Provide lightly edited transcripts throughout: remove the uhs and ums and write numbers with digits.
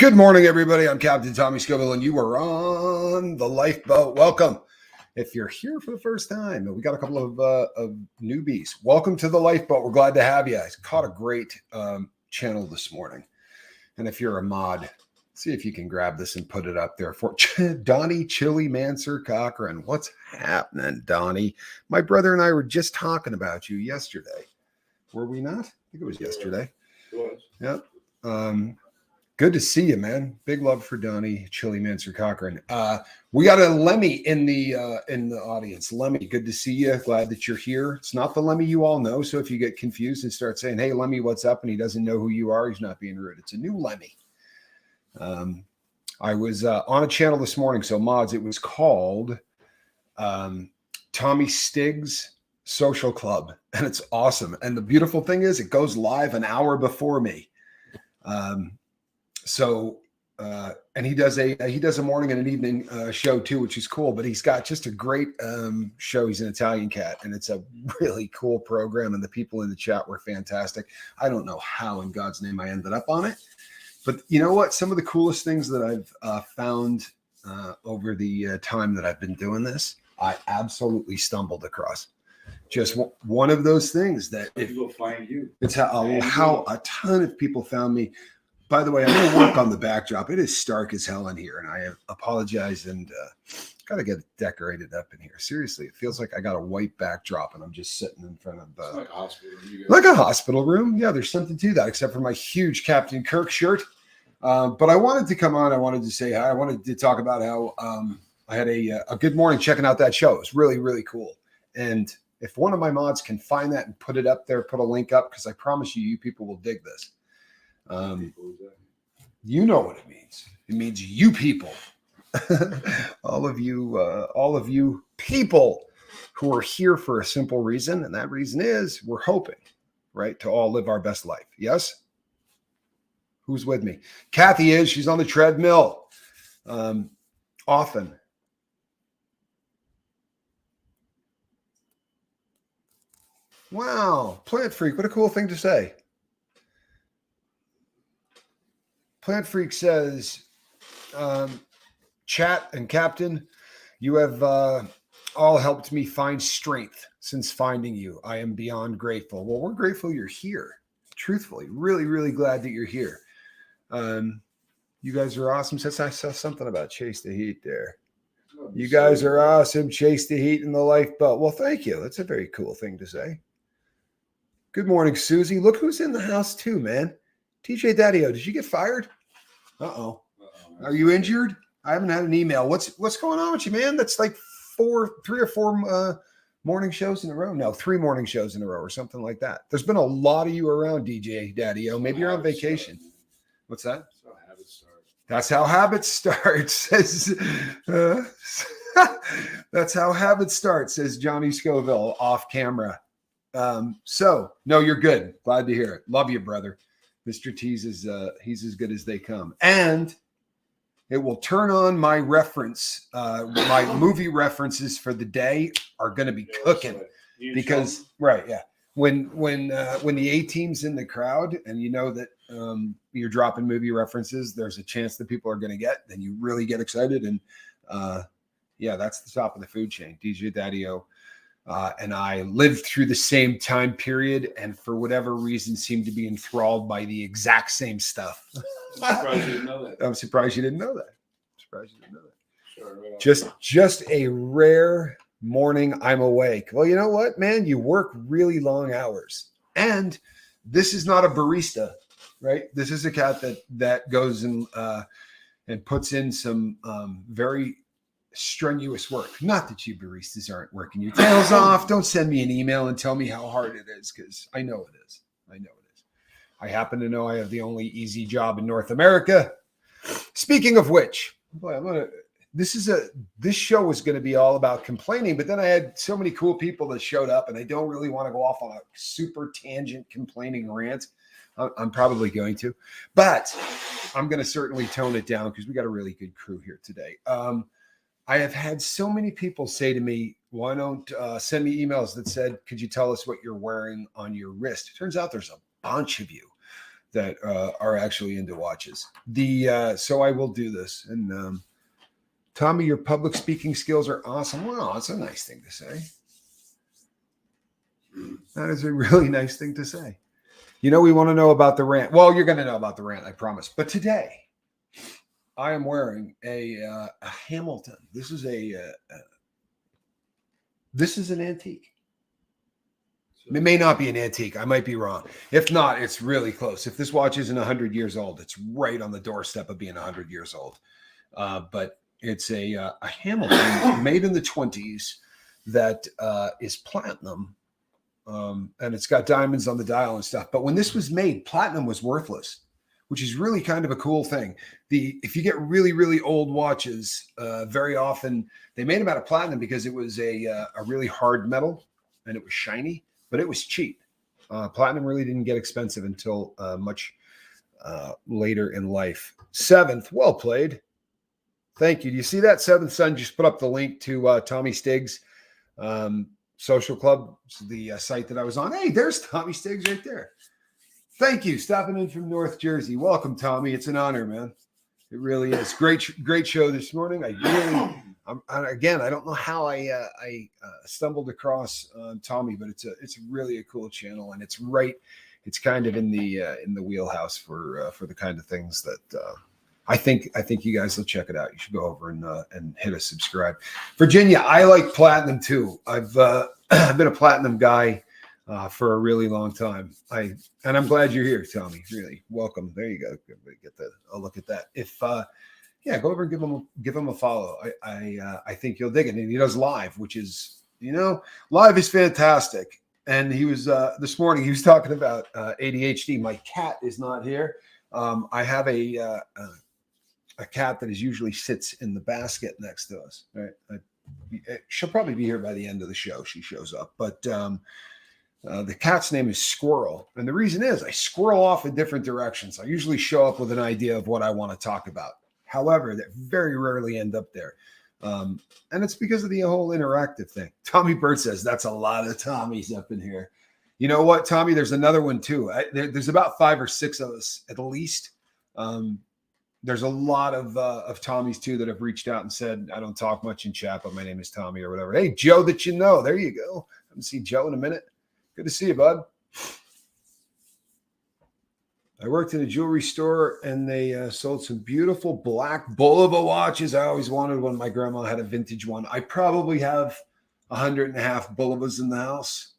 Good morning, everybody. I'm Captain Tommy Scoville, and you are on the Lifeboat. Welcome. If you're here for the first time, we got a couple of newbies. Welcome to the Lifeboat. We're glad to have you. I caught a great channel this morning. And if you're a mod, see if you can grab this and put it up there for Donnie Chili Manser Cochran. What's happening, Donnie? My brother and I were just talking about you yesterday. Were we not? I think it was yesterday. It was. Yep. Good to see you, man. Big love for Donnie Chili Manser Cochran. We got a Lemmy in the audience. Lemmy, good to see you. Glad that you're here. It's not the Lemmy you all know. So if you get confused and start saying, "Hey, Lemmy, what's up?" and he doesn't know who you are, he's not being rude. It's a new Lemmy. I was on a channel this morning. So mods, it was called Tommy Stiggs Social Club, and it's awesome. And the beautiful thing is, it goes live an hour before me. And he does a morning and an evening show too, which is cool, but he's got just a great show. He's an Italian cat, and it's a really cool program. And the people in the chat were fantastic. I don't know how in God's name I ended up on it, but you know what? Some of the coolest things that I've found over the time that I've been doing this, I absolutely stumbled across. Just one of those things that people find you. It's how a ton of people found me. By the way, I'm going to work on the backdrop. It is stark as hell in here, and I apologize and got to get it decorated up in here. Seriously, it feels like I got a white backdrop, and I'm just sitting in front of like a hospital room. Like a hospital room. Yeah, there's something to that, except for my huge Captain Kirk shirt. But I wanted to come on. I wanted to say hi. I wanted to talk about how I had a good morning checking out that show. It was really, really cool. And if one of my mods can find that and put it up there, put a link up, because I promise you people will dig this. You know what it means. It means you people, all of you people who are here for a simple reason. And that reason is we're hoping, right, to all live our best life. Yes. Who's with me? Kathy is. She's on the treadmill. Often. Wow. Plant Freak. What a cool thing to say. Plant Freak says, chat and Captain, you have all helped me find strength since finding you. I am beyond grateful. Well, we're grateful you're here. Truthfully, really, really glad that you're here. You guys are awesome. I saw something about Chase the Heat there. You guys are awesome. Chase the Heat in the Lifeboat. Well, thank you. That's a very cool thing to say. Good morning, Susie. Look who's in the house too, man. TJ Daddy-O, did you get fired? Uh-oh. Are you injured? I haven't had an email. What's going on with you, man? That's like 3 or 4 morning shows in a row. No, 3 morning shows in a row or something like that. There's been a lot of you around, DJ Daddy-O. Maybe you're on vacation. What's that? That's how habits start. Says that's how habits start, says Johnny Scoville off camera. So no, you're good. Glad to hear it. Love you, brother. Mr. T's is he's as good as they come. And it will turn on my reference. My movie references for the day are going to be cooking because right, yeah. When the A team's in the crowd and you know that you're dropping movie references, there's a chance that people are going to get. Then you really get excited, and yeah, that's the top of the food chain. DJ Daddy-O and I lived through the same time period, and for whatever reason, seemed to be enthralled by the exact same stuff. I'm surprised you didn't know that. I'm surprised you didn't know that. Sure, right. Just a rare morning I'm awake. Well, you know what, man? You work really long hours. And this is not a barista, right? This is a cat that goes and puts in some very strenuous work. Not that you baristas aren't working your tails off. Don't send me an email and tell me how hard it is, because I know it is. I happen to know I have the only easy job in North America. Speaking of which, boy, this show was going to be all about complaining, but then I had so many cool people that showed up, and I don't really want to go off on a super tangent complaining rant. I'm probably going to, but I'm going to certainly tone it down because we got a really good crew here today. I have had so many people say to me, why don't send me emails that said, could you tell us what you're wearing on your wrist? It turns out there's a bunch of you that are actually into watches. So I will do this. And Tommy, your public speaking skills are awesome. Well, that's a nice thing to say. That is a really nice thing to say. We want to know about the rant. Well, you're going to know about the rant, I promise. But today, I am wearing a Hamilton. This is an antique. It may not be an antique. I might be wrong. If not, it's really close. If this watch isn't 100 years old, it's right on the doorstep of being 100 years old. But it's a Hamilton made in the 20s that is platinum. And it's got diamonds on the dial and stuff. But when this was made, platinum was worthless, which is really kind of a cool thing. If you get really, really old watches, very often they made them out of platinum because it was a really hard metal and it was shiny, but it was cheap. Platinum really didn't get expensive until much later in life. Seventh, well played. Thank you. Do you see that? Seventh Son just put up the link to Tommy Stiggs Social Club, the site that I was on. Hey, there's Tommy Stiggs right there. Thank you. Stopping in from North Jersey. Welcome, Tommy. It's an honor, man. It really is. Great show this morning. I don't know how I stumbled across Tommy, but it's really a cool channel, and it's kind of in the wheelhouse for the kind of things that I think you guys will check it out. You should go over and hit a subscribe. Virginia, I like platinum too. I've been a platinum guy for a really long time. And I'm glad you're here, Tommy. Really, welcome. There you go. Get a look at that. If go over and give him a follow. I think you'll dig it. And he does live, which is live is fantastic. And he was this morning. He was talking about ADHD. My cat is not here. I have a cat that usually sits in the basket next to us. Right? She'll probably be here by the end of the show. She shows up, but the cat's name is Squirrel, and the reason is I squirrel off in different directions. I usually show up with an idea of what I want to talk about. However, that very rarely end up there, and it's because of the whole interactive thing. Tommy Bird says that's a lot of Tommies up in here. You know what, Tommy? There's another one too. There's about 5 or 6 of us at least. There's a lot of Tommies too that have reached out and said, I don't talk much in chat, but my name is Tommy or whatever. Hey, Joe, that you know. There you go. I haven't seen Joe in a minute. Good to see you, bud. I worked in a jewelry store and they sold some beautiful black Bulova watches. I always wanted one. My grandma had a vintage one. I probably have 150 Bulovas in the house.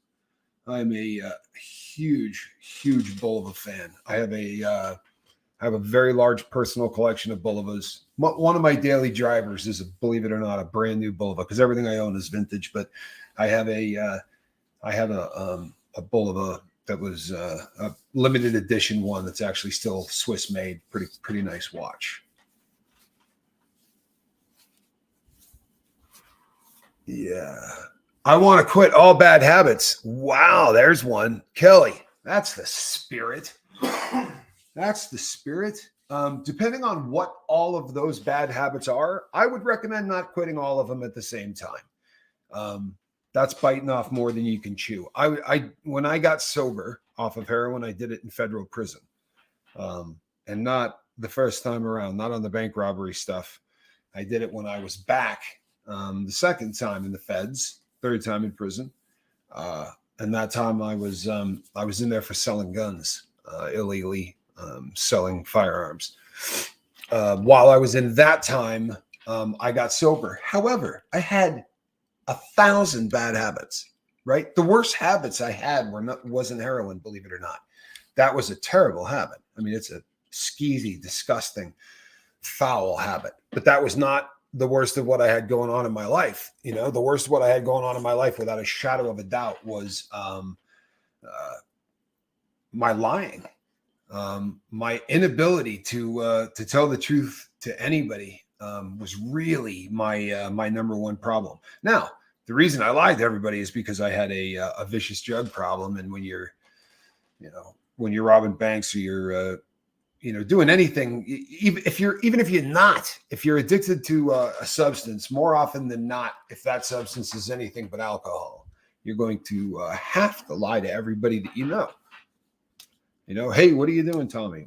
I'm a huge Bulova fan. I have a very large personal collection of Bulovas. One of my daily drivers is, believe it or not, a brand new Bulova because everything I own is vintage. But I have a Bulova that was a limited edition one that's actually still Swiss made. Pretty nice watch. Yeah. I want to quit all bad habits. Wow, there's one. Kelly, that's the spirit. That's the spirit. Depending on what all of those bad habits are, I would recommend not quitting all of them at the same time. That's biting off more than you can chew. When I got sober off of heroin, I did it in federal prison. And not the first time around, not on the bank robbery stuff. I did it when I was back the second time in the feds, third time in prison. And that time I was in there for selling guns, illegally selling firearms. While I was in that time, I got sober. However, I had 1,000 bad habits, right? The worst habits I had wasn't heroin, believe it or not. That was a terrible habit. I mean, it's a skeezy, disgusting, foul habit, but that was not the worst of what I had going on in my life. The worst of what I had going on in my life, without a shadow of a doubt, was my lying, my inability to tell the truth to anybody. Was really my number one problem. Now, the reason I lied to everybody is because I had a vicious drug problem, and when you're robbing banks or you're doing anything, if you're addicted to a substance, more often than not, if that substance is anything but alcohol, you're going to have to lie to everybody that you know. Hey, what are you doing, Tommy?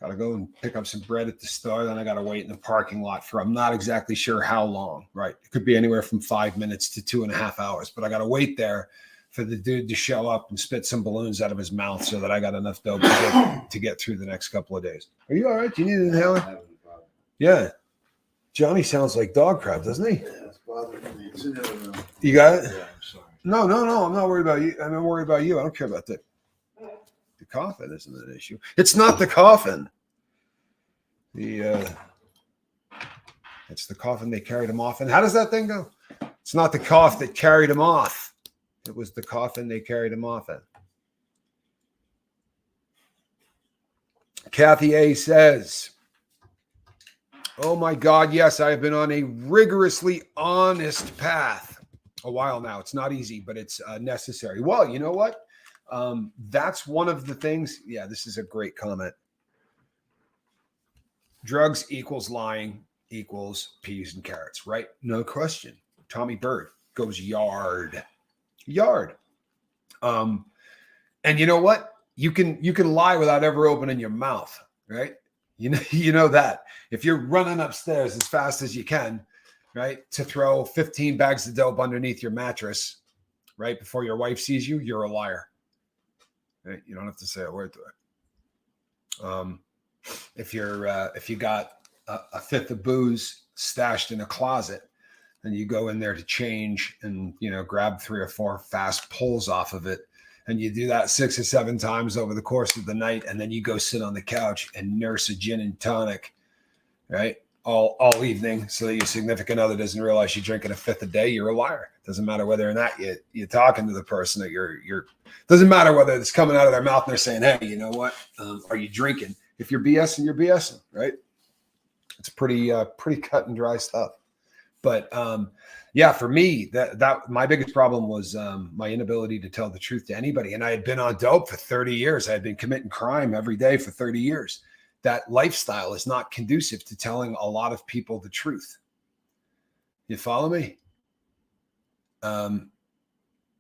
Got to go and pick up some bread at the store. Then I got to wait in the parking lot for, I'm not exactly sure how long, right? It could be anywhere from 5 minutes to 2.5 hours, but I got to wait there for the dude to show up and spit some balloons out of his mouth so that I got enough dope to get through the next couple of days. Are you all right? Do you need an inhaler? Yeah. Johnny sounds like dog crap, doesn't he? Yeah, it's bothering me. It's in the other room. You got it? Yeah, I'm sorry. No. I'm not worried about you. I'm not worried about you. I don't care about the coffin isn't an issue. It's not the coffin. It's the coffin they carried him off in. How does that thing go? It's not the cough that carried him off. It was the coffin they carried him off in. Kathy A says, oh my God, yes, I have been on a rigorously honest path a while now. It's not easy, but it's necessary. Well, you know what? That's one of the things. Yeah, this is a great comment. Drugs equals lying equals peas and carrots, right? No question. Tommy Bird goes yard. And you know what? You can lie without ever opening your mouth, right? You know that. If you're running upstairs as fast as you can, right, to throw 15 bags of dope underneath your mattress, right, before your wife sees you, you're a liar. Right? You don't have to say a word to it. If you got a fifth of booze stashed in a closet and you go in there to change and grab 3 or 4 fast pulls off of it, and you do that 6 or 7 times over the course of the night, and then you go sit on the couch and nurse a gin and tonic, right, all evening, so that your significant other doesn't realize you're drinking a fifth a day, you're a liar. Doesn't matter whether or not you're talking to the person that you're doesn't matter whether it's coming out of their mouth and they're saying, hey, you know what, are you drinking? If you're BSing, you're BSing, right? It's pretty cut and dry stuff. But yeah, for me, that my biggest problem was my inability to tell the truth to anybody. And I had been on dope for 30 years. I had been committing crime every day for 30 years. That lifestyle is not conducive to telling a lot of people the truth. You follow me?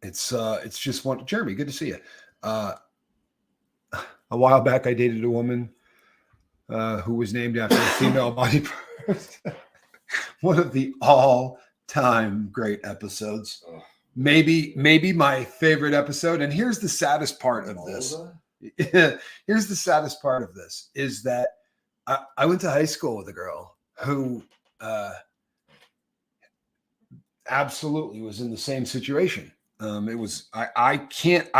It's just one. Jeremy, good to see you. A while back, I dated a woman who was named after a female body part. One of the all-time great episodes. Maybe my favorite episode. And here's the saddest part of this. Here's the saddest part of this is that I went to high school with a girl who absolutely was in the same situation. It was, I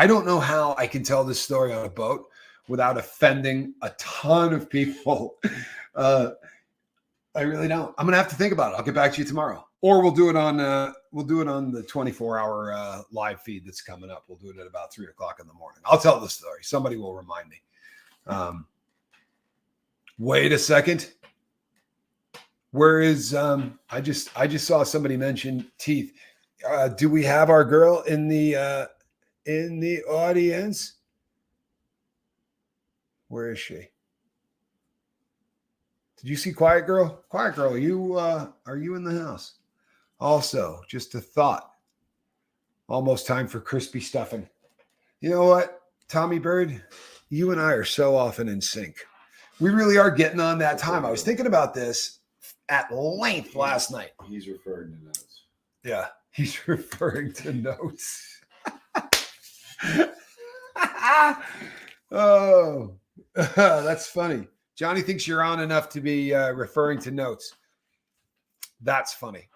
don't know how I can tell this story on a boat without offending a ton of people. I really don't. I'm gonna have to think about it. I'll get back to you tomorrow, or we'll do it on the 24-hour live feed that's coming up. We'll do it at about 3 o'clock in the morning. I'll tell the story. Somebody will remind me. Wait a second. Where is I just saw somebody mention teeth. Do we have our girl in the audience? Where is she? Did you see Quiet Girl? Quiet Girl, are you in the house? Also, just a thought. Almost time for crispy stuffing. You know what, Tommy Bird? You and I are so often in sync. We really are getting on that time. I was thinking about this at length last night. He's referring to notes. Yeah, he's referring to notes. Oh, that's funny. Johnny thinks you're on enough to be referring to notes. That's funny.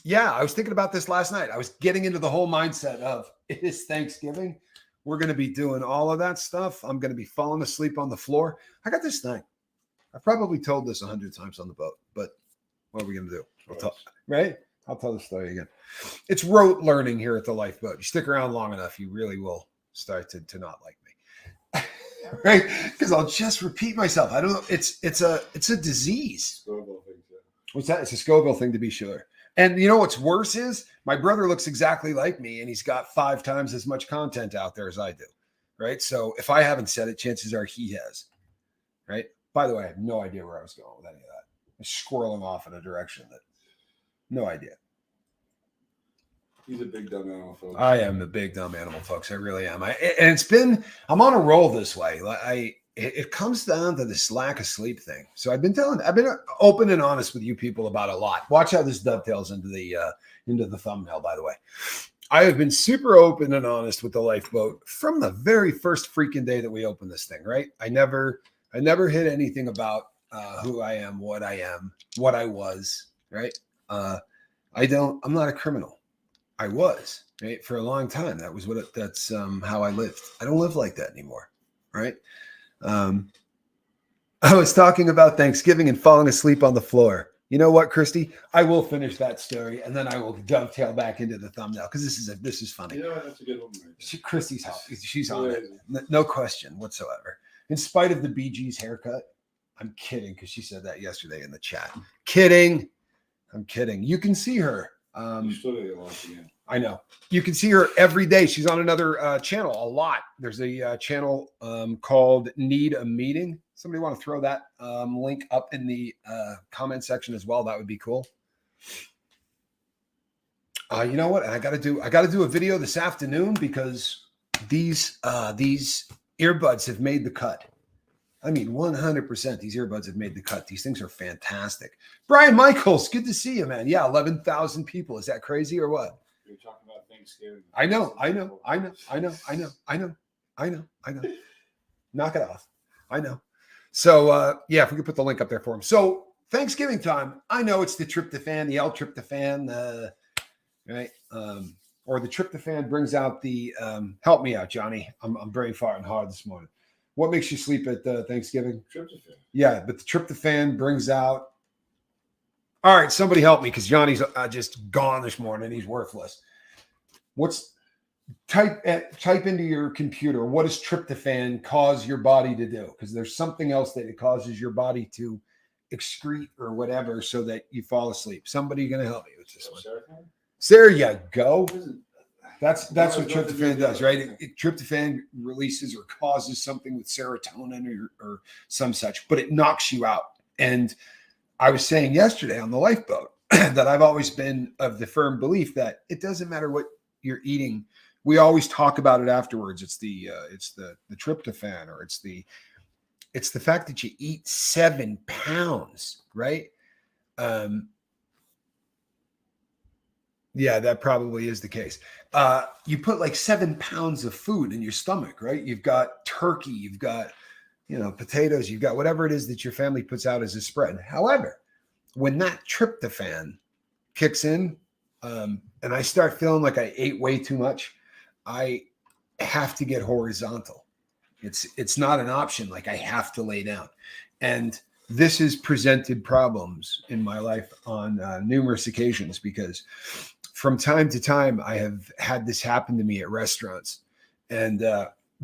Yeah, I was thinking about this last night. I was getting into the whole mindset of, it is Thanksgiving. We're going to be doing all of that stuff. I'm going to be falling asleep on the floor. I got this thing. I probably told this 100 times on the boat, but what are we going to do? Right? I'll tell the story again. It's rote learning here at the Lifeboat. You stick around long enough, you really will start to not like me. Right? Because I'll just repeat myself. I don't know. It's a disease. What's that? It's a Scoville thing, to be sure. And you know what's worse is my brother looks exactly like me, and he's got 5 times as much content out there as I do. Right? So if I haven't said it, chances are he has. Right? By the way, I have no idea where I was going with any of that. I'm squirreling off in a direction that no idea. He's a big dumb animal, folks. I am a big dumb animal, folks. I really am. I'm on a roll this way. It comes down to this lack of sleep thing. So I've been open and honest with you people about a lot. Watch how this dovetails into the thumbnail, by the way. I have been super open and honest with the Lifeboat from the very first freaking day that we opened this thing, right? I never hid anything about who I am, what I was, right? I'm not a criminal. I was, right? For a long time. That's how I lived. I don't live like that anymore, right? I was talking about Thanksgiving and falling asleep on the floor. You know what, Christy? I will finish that story and then I will dovetail back into the thumbnail because this is funny. You know what? That's a good one. Christy's hot. She's on it. No question whatsoever. In spite of the Bee Gees haircut, I'm kidding because she said that yesterday in the chat. I'm kidding. You can see her. You still gotta get lost again. I know. You can see her every day. She's on another channel a lot. There's a channel called Need a Meeting. Somebody want to throw that link up in the comment section as well? That would be cool. You know what? I got to do a video this afternoon because these earbuds have made the cut. I mean, 100%. These earbuds have made the cut. These things are fantastic. Brian Michaels, good to see you, man. Yeah, 11,000 people. Is that crazy or what? You're talking about Thanksgiving. I know. Knock it off. I know. So, if we could put the link up there for him. So, Thanksgiving time, I know it's the tryptophan, the L-tryptophan, right? Or the tryptophan brings out the, help me out, Johnny. I'm very far and hard this morning. What makes you sleep at Thanksgiving? Tryptophan. Yeah, but the tryptophan brings out. All right, somebody help me because Johnny's just gone this morning. He's worthless. Type into your computer. What does tryptophan cause your body to do? Because there's something else that it causes your body to excrete or whatever so that you fall asleep. Somebody going to help me with this one? Serotonin? There you go. That's what tryptophan does, right? Tryptophan releases or causes something with serotonin or some such, but it knocks you out. And I was saying yesterday on the Lifeboat that I've always been of the firm belief that it doesn't matter what you're eating. We always talk about it afterwards. It's the tryptophan, or it's the fact that you eat 7 pounds, right? Yeah, that probably is the case. You put like 7 pounds of food in your stomach, right? You've got turkey, you've got, potatoes, you've got whatever it is that your family puts out as a spread. However, when that tryptophan kicks in, and I start feeling like I ate way too much, I have to get horizontal. It's not an option. Like I have to lay down. And this has presented problems in my life on numerous occasions because from time to time, I have had this happen to me at restaurants. And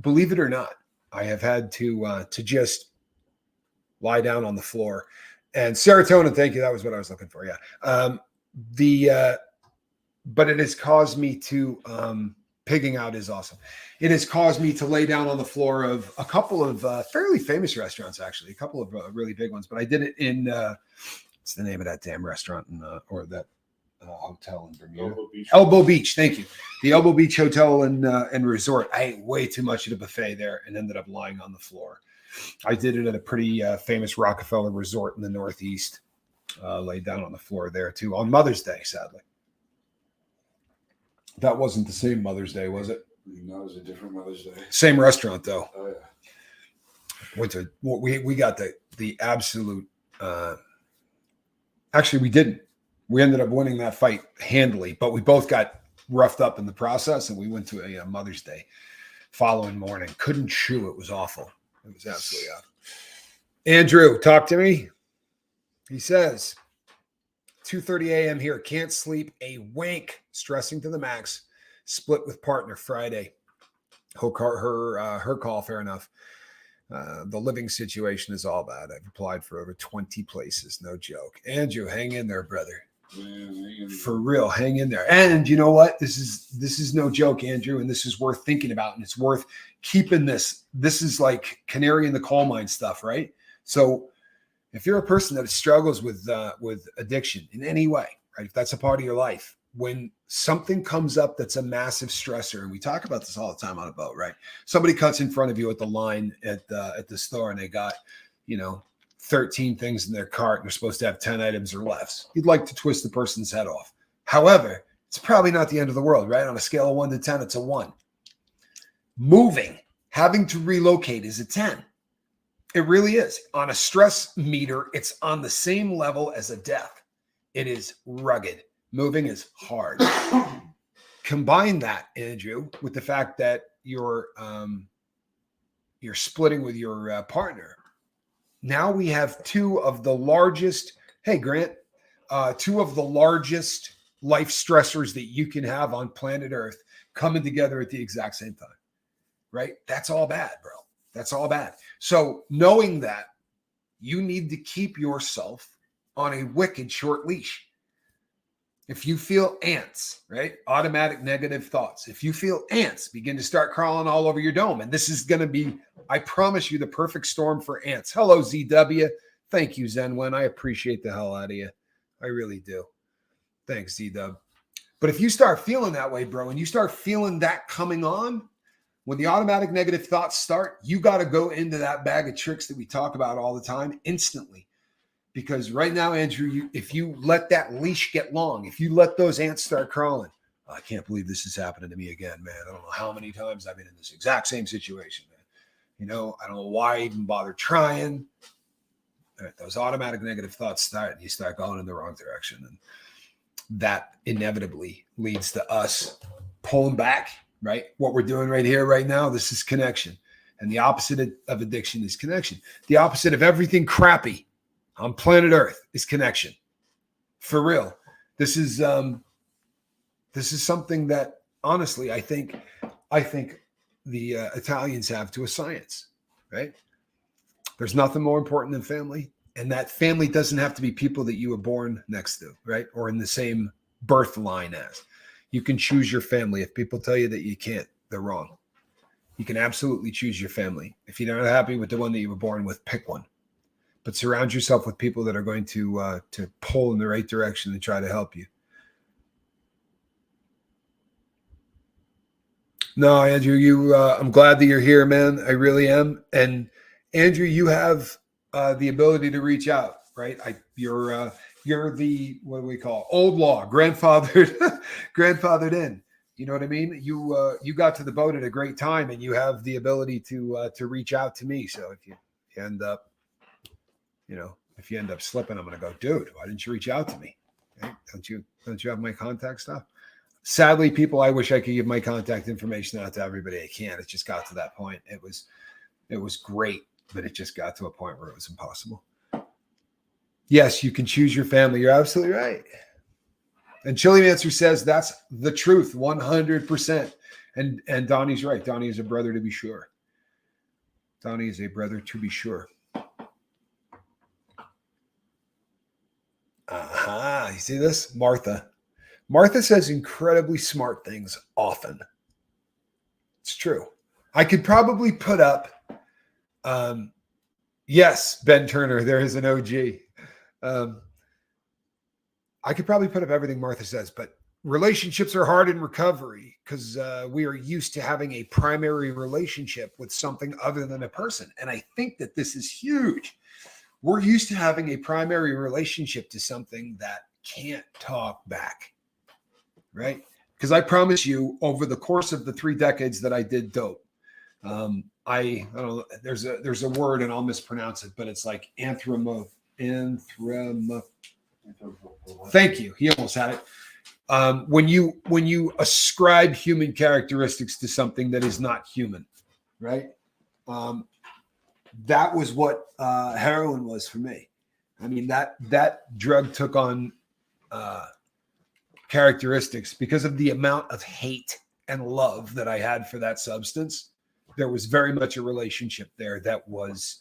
believe it or not, I have had to just lie down on the floor. And serotonin, thank you. That was what I was looking for. Yeah. But it has caused me to, pigging out is awesome. It has caused me to lay down on the floor of a couple of fairly famous restaurants, actually, a couple of really big ones. But I did it in, what's the name of that damn restaurant or that hotel in Bermuda? Elbow Beach. Thank you. The Elbow Beach Hotel and Resort. I ate way too much at a buffet there and ended up lying on the floor. I did it at a pretty famous Rockefeller resort in the Northeast. Laid down on the floor there too on Mother's Day, sadly. That wasn't the same Mother's Day, was it? No, it was a different Mother's Day. Same restaurant though. Oh yeah. We got the absolute. Actually, we didn't. We ended up winning that fight handily, but we both got roughed up in the process, and we went to a Mother's Day following morning. Couldn't chew. It was awful. It was absolutely awful. Andrew, talk to me. He says, 2:30 a.m. here. Can't sleep a wink. Stressing to the max. Split with partner Friday. Her call. Fair enough. The living situation is all bad. I've applied for over 20 places. No joke. Andrew, hang in there, brother. Man, for real, hang in there. And you know what? This is no joke, Andrew, and this is worth thinking about, and it's worth keeping this. This is like canary in the coal mine stuff, right? So if you're a person that struggles with addiction in any way, right? If that's a part of your life, when something comes up that's a massive stressor, and we talk about this all the time on a boat, right? Somebody cuts in front of you at the line at the store, and they got, 13 things in their cart, and they're supposed to have 10 items or less. You'd like to twist the person's head off. However, it's probably not the end of the world, right? On a scale of 1 to 10, it's a 1. Moving, having to relocate is a 10. It really is. On a stress meter, it's on the same level as a death. It is rugged. Moving is hard. Combine that, Andrew, with the fact that you're splitting with your partner. Now we have two of the largest life stressors that you can have on planet Earth coming together at the exact same time, right? That's all bad, bro. That's all bad. So knowing that, you need to keep yourself on a wicked short leash. If you feel ants, right? Automatic negative thoughts. If you feel ants begin to start crawling all over your dome, and this is going to be, I promise you, the perfect storm for ants. Hello, ZW. Thank you, Zenwen. I appreciate the hell out of you. I really do. Thanks, Z-Dub. But if you start feeling that way, bro, and you start feeling that coming on, when the automatic negative thoughts start, you got to go into that bag of tricks that we talk about all the time instantly. Because right now, Andrew, if you let that leash get long, if you let those ants start crawling, I can't believe this is happening to me again, man. I don't know how many times I've been in this exact same situation, man. I don't know why I even bother trying. Those automatic negative thoughts start, and you start going in the wrong direction. And that inevitably leads to us pulling back, right? What we're doing right here, right now, this is connection. And the opposite of addiction is connection. The opposite of everything crappy on planet Earth is connection. For real. This is something that honestly I think the Italians have to a science, right? There's nothing more important than family, and that family doesn't have to be people that you were born next to, right? Or in the same birth line as. You can choose your family. If people tell you that you can't, they're wrong. You can absolutely choose your family. If you're not happy with the one that you were born with, pick one. But surround yourself with people that are going to pull in the right direction and try to help you. No, Andrew, I'm glad that you're here, man. I really am. And Andrew, you have the ability to reach out, right? You're the, what do we call, old law, grandfathered in. You know what I mean? You got to the boat at a great time, and you have the ability to reach out to me. So if you end up, if you end up slipping, I'm going to go, dude, why didn't you reach out to me? Right? Don't you have my contact stuff? Sadly, people, I wish I could give my contact information out to everybody. I can't. It just got to that point. It was great, but it just got to a point where it was impossible. Yes, you can choose your family. You're absolutely right. And Chili Mancer says that's the truth, 100%. And Donnie's right. Donnie is a brother to be sure. Donnie is a brother to be sure. Aha, you see this? Martha says incredibly smart things often. It's true. I could probably put up, yes, Ben Turner, there is an OG. I could probably put up everything Martha says, but relationships are hard in recovery because we are used to having a primary relationship with something other than a person. And I think that this is huge. We're used to having a primary relationship to something that can't talk back, right? Because I promise you, over the course of the 3 decades that I did dope, I don't know, there's a word and I'll mispronounce it, but it's like anthromorph. Thank you. He almost had it. When you ascribe human characteristics to something that is not human, right? That was what heroin was for me. I mean, that drug took on characteristics because of the amount of hate and love that I had for that substance. There was very much a relationship there that was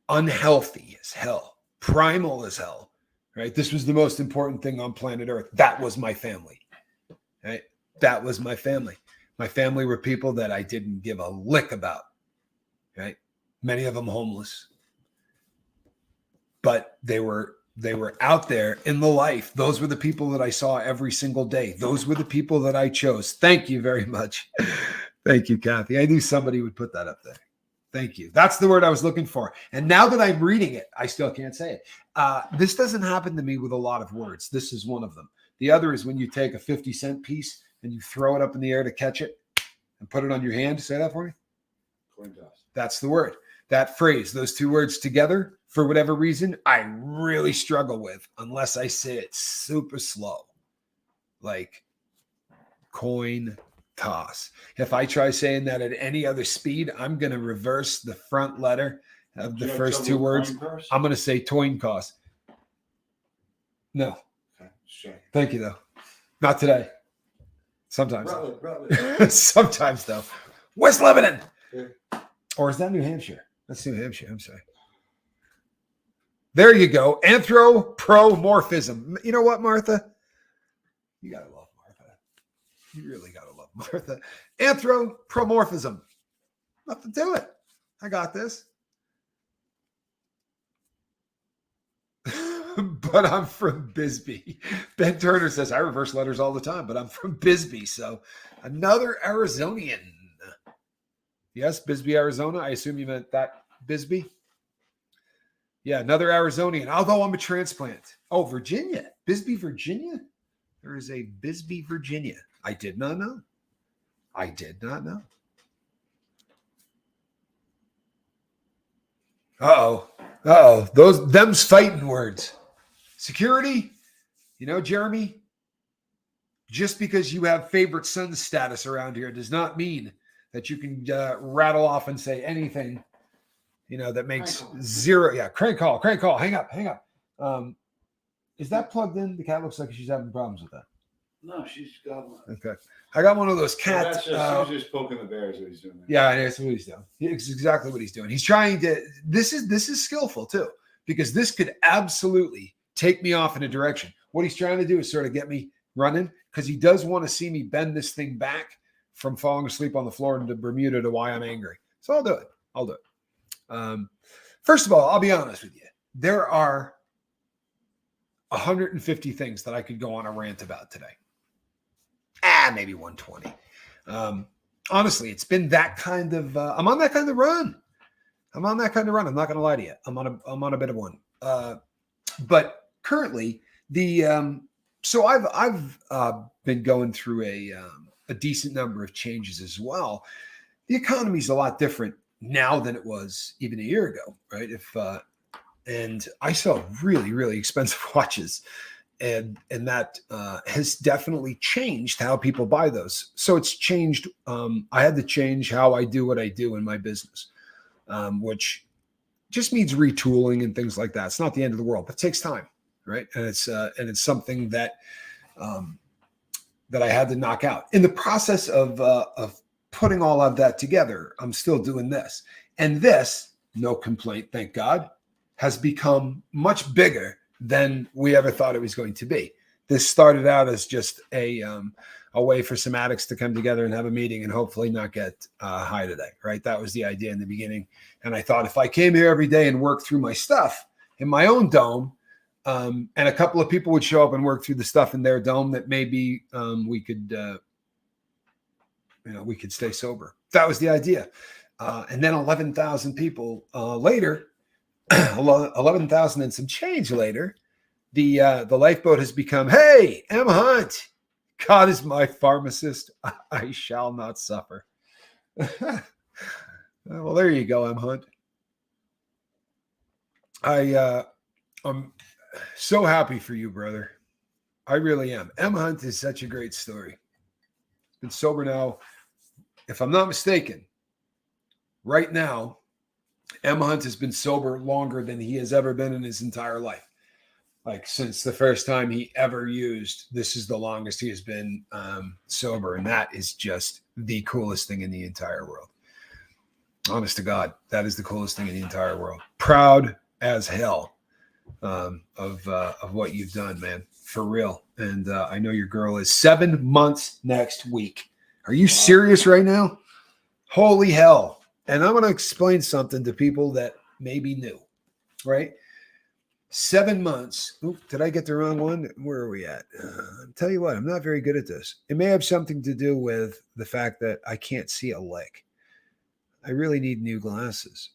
unhealthy as hell, primal as hell, right? This was the most important thing on planet Earth. That was my family, right? That was my family. My family were people that I didn't give a lick about, right? Many of them homeless, but they were They were out there in the life. Those were the people that I saw every single day. Those were the people that I chose. Thank you very much. Thank you, Kathy. I knew somebody would put that up there. Thank you. That's the word I was looking for. And now that I'm reading it, I still can't say it. This doesn't happen to me with a lot of words. This is one of them. The other is when you take a 50-cent piece and you throw it up in the air to catch it and put it on your hand. Say that for me. Coin toss. That's the word. That phrase, those two words together, for whatever reason, I really struggle with unless I say it super slow. Like coin toss. If I try saying that at any other speed, I'm going to reverse the front letter of the first two words. I'm going to say toin toss. No. Okay, sure. Thank you, though. Not today. Sometimes. Brother. Sometimes, though. West Lebanon. Yeah. Or is that New Hampshire? That's New Hampshire. I'm sorry. There you go. Anthropomorphism. You know what, Martha? You got to love Martha. You really got to love Martha. Anthropomorphism. Nothing to it. I got this. But I'm from Bisbee. Ben Turner says, I reverse letters all the time, but I'm from Bisbee. So another Arizonian. Yes, Bisbee, Arizona. I assume you meant that Bisbee. Yeah, another Arizonian, although I'm a transplant. Oh, Virginia. Bisbee, Virginia? There is a Bisbee, Virginia. I did not know. I did not know. Uh-oh. Them's fighting words. Security, you know, Jeremy, just because you have favorite son status around here does not mean that you can rattle off and say anything, you know, that makes zero. Yeah, crank call. Hang up. Is that plugged in? The cat looks like she's having problems with that. No, she's got one. Okay. I got one of those cats. He's just poking the bears. What he's doing there. Yeah, that's what he's doing. It's exactly what he's doing. He's trying to. This is skillful too, because this could absolutely take me off in a direction. What he's trying to do is sort of get me running, because he does want to see me bend this thing back from falling asleep on the floor into Bermuda to why I'm angry. So I'll do it. First of all, I'll be honest with you. There are 150 things that I could go on a rant about today. Maybe 120. Honestly, it's been that kind of, I'm on that kind of run. I'm not going to lie to you. I'm on a bit of one. But currently so I've been going through a decent number of changes as well. The economy's a lot different now than it was even a year ago, right? And I sell really, really expensive watches, and that has definitely changed how people buy those. So it's changed. I had to change how I do what I do in my business, which just means retooling and things like that. It's not the end of the world, but it takes time, right? And it's something that I had to knock out. In the process of putting all of that together, I'm still doing this. And this, no complaint, thank God, has become much bigger than we ever thought it was going to be. This started out as just a way for some addicts to come together and have a meeting and hopefully not get high today, right? That was the idea in the beginning. And I thought if I came here every day and worked through my stuff in my own dome, and a couple of people would show up and work through the stuff in their dome, that maybe we could stay sober. That was the idea. And then 11,000 people later, 11,000 and some change later, the Lifeboat has become, hey, M. Hunt, God is my pharmacist. I shall not suffer. Well, there you go, M. Hunt. I'm so happy for you, brother. I really am. M. Hunt is such a great story. Been sober now, if I'm not mistaken, right now, M. Hunt has been sober longer than he has ever been in his entire life. Like since the first time he ever used, this is the longest he has been sober. And that is just the coolest thing in the entire world. Honest to God, that is the coolest thing in the entire world. Proud as hell of what you've done, man, for real. And I know your girl is 7 months next week. Are you serious right now? Holy hell. And I'm going to explain something to people that may be new, right? 7 months. Oop, did I get the wrong one? Where are we at? I'll tell you what, I'm not very good at this. It may have something to do with the fact that I can't see a lick. I really need new glasses.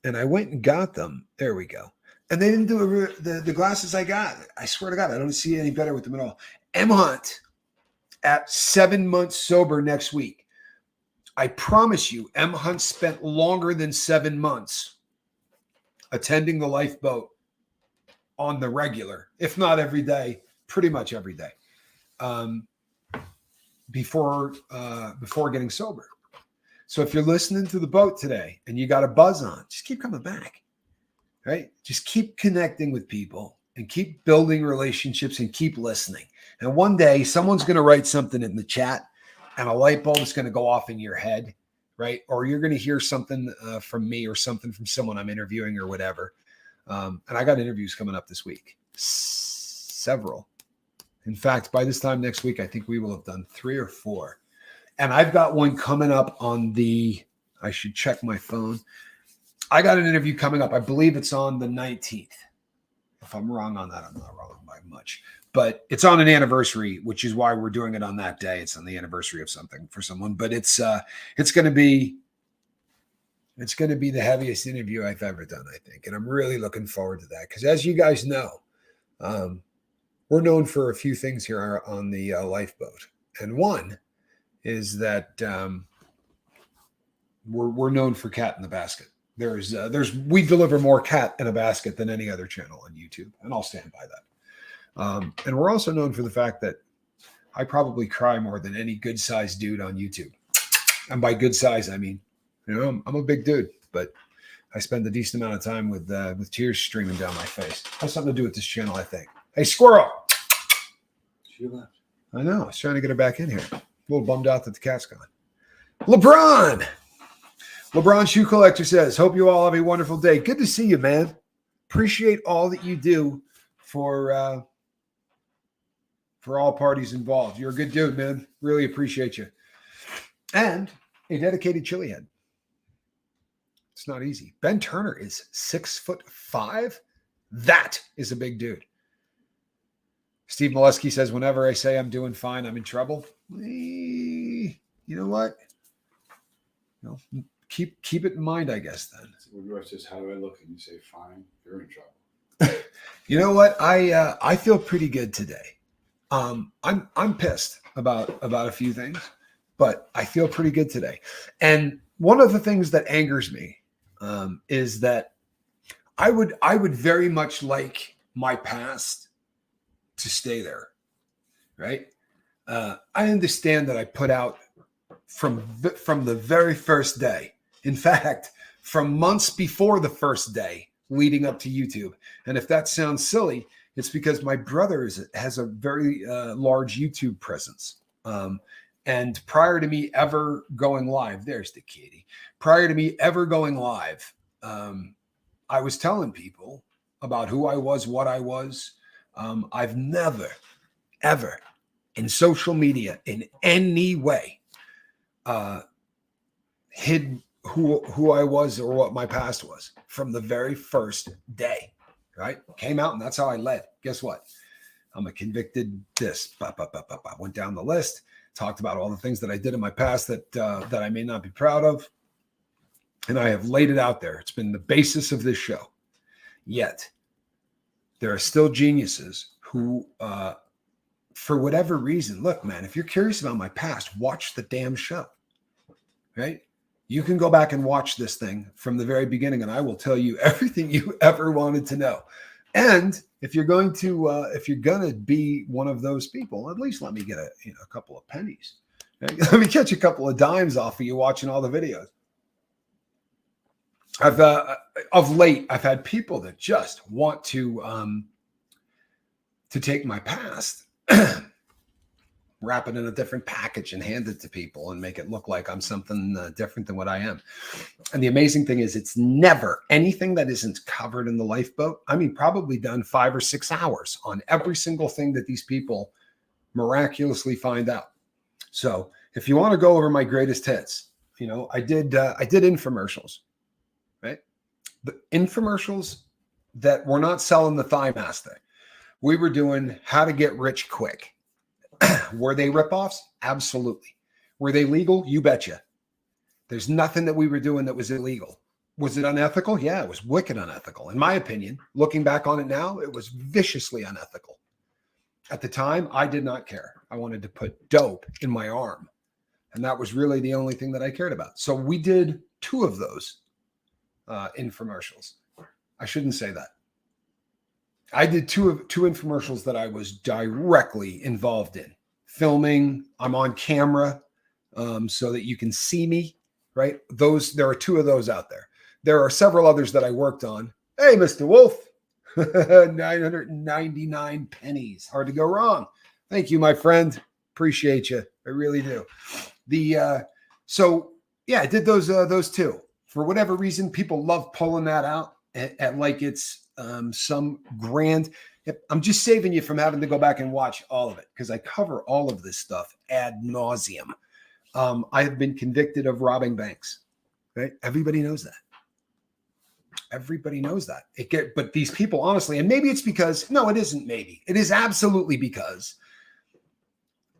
And I went and got them. There we go. And they didn't do the glasses I got. I swear to God, I don't see any better with them at all. M. Hunt at 7 months sober next week. I promise you, M. Hunt spent longer than 7 months attending the Lifeboat on the regular, if not every day, pretty much every day, before getting sober. So if you're listening to the boat today and you got a buzz on, just keep coming back, right? Just keep connecting with people and keep building relationships and keep listening. And one day someone's going to write something in the chat and a light bulb is going to go off in your head, right? Or you're going to hear something from me or something from someone I'm interviewing or whatever. And I got interviews coming up this week, several. In fact, by this time next week, I think we will have done 3 or 4. And I've got one coming up I should check my phone. I got an interview coming up. I believe it's on the 19th. If I'm wrong on that, I'm not wrong by much. But it's on an anniversary, which is why we're doing it on that day. It's on the anniversary of something for someone. But it's going to be the heaviest interview I've ever done, I think. And I'm really looking forward to that. Because as you guys know, we're known for a few things here on the Lifeboat. And one is that we're known for cat in the basket. We deliver more cat in a basket than any other channel on YouTube, and I'll stand by that. And we're also known for the fact that I probably cry more than any good sized dude on YouTube. And by good size, I mean, I'm a big dude, but I spend a decent amount of time with tears streaming down my face. Has something to do with this channel, I think. Hey, squirrel! She left. I know. I was trying to get her back in here. A little bummed out that the cat's gone. LeBron Shoe Collector says, hope you all have a wonderful day. Good to see you, man. Appreciate all that you do for all parties involved. You're a good dude, man. Really appreciate you. And a dedicated chili head. It's not easy. Ben Turner is 6'5". That is a big dude. Steve Molesky says, whenever I say I'm doing fine, I'm in trouble. You know what? Keep it in mind, I guess, then. Roy says, how do I look? And you say, fine, you're in trouble. You know what? I feel pretty good today. I'm pissed about a few things, but I feel pretty good today. And one of the things that angers me is that I would very much like my past to stay there, right? I understand that I put out from the very first day. In fact, from months before the first day leading up to YouTube. And if that sounds silly, it's because my brother has a very large YouTube presence. And prior to me ever going live, there's the kitty. Prior to me ever going live, I was telling people about who I was, what I was. I've never, ever in social media in any way hid who I was or what my past was from the very first day, right? Came out and that's how I led. Guess what? I'm a convicted this, went down the list, talked about all the things that I did in my past that I may not be proud of. And I have laid it out there. It's been the basis of this show. Yet there are still geniuses who, for whatever reason, look, man, if you're curious about my past, watch the damn show, right? You can go back and watch this thing from the very beginning, and I will tell you everything you ever wanted to know. And if you're going to be one of those people, at least let me get a couple of pennies. Right? Let me catch a couple of dimes off of you watching all the videos. Of late, I've had people that just want to take my past, wrap it in a different package and hand it to people and make it look like I'm something different than what I am. And the amazing thing is it's never anything that isn't covered in the Lifeboat. I mean, probably done 5 or 6 hours on every single thing that these people miraculously find out. So if you want to go over my greatest hits, I did infomercials, right? The infomercials that were not selling the thigh master. We were doing how to get rich quick. Were they ripoffs? Absolutely. Were they legal? You betcha. There's nothing that we were doing that was illegal. Was it unethical? Yeah, it was wicked unethical. In my opinion, looking back on it now, it was viciously unethical. At the time, I did not care. I wanted to put dope in my arm. And that was really the only thing that I cared about. So we did 2 of those infomercials. I shouldn't say that. I did two infomercials that I was directly involved in. Filming, I'm on camera so that you can see me, right? There are 2 of those out there. There are several others that I worked on. Hey, Mr. Wolf, 999 pennies. Hard to go wrong. Thank you, my friend. Appreciate you. I really do. So yeah, I did those 2. For whatever reason, people love pulling that out at like it's some grand. I'm just saving you from having to go back and watch all of it because I cover all of this stuff ad nauseum. I have been convicted of robbing banks. Right? Everybody knows that. Everybody knows that. But these people, honestly, and maybe it's because, no, it isn't maybe. It is absolutely because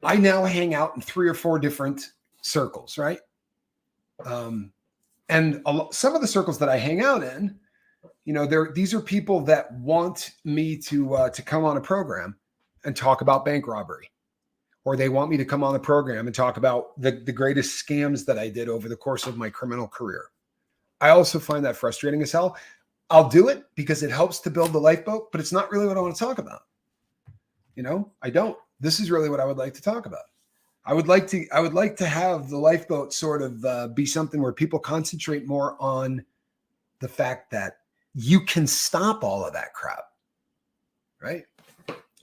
I now hang out in 3 or 4 different circles, right? And some of the circles that I hang out in, these are people that want me to come on a program and talk about bank robbery, or they want me to come on the program and talk about the greatest scams that I did over the course of my criminal career. I also find that frustrating as hell. I'll do it because it helps to build the lifeboat, but it's not really what I want to talk about. I don't. This is really what I would like to talk about. I would like to have the lifeboat sort of be something where people concentrate more on the fact that you can stop all of that crap, right?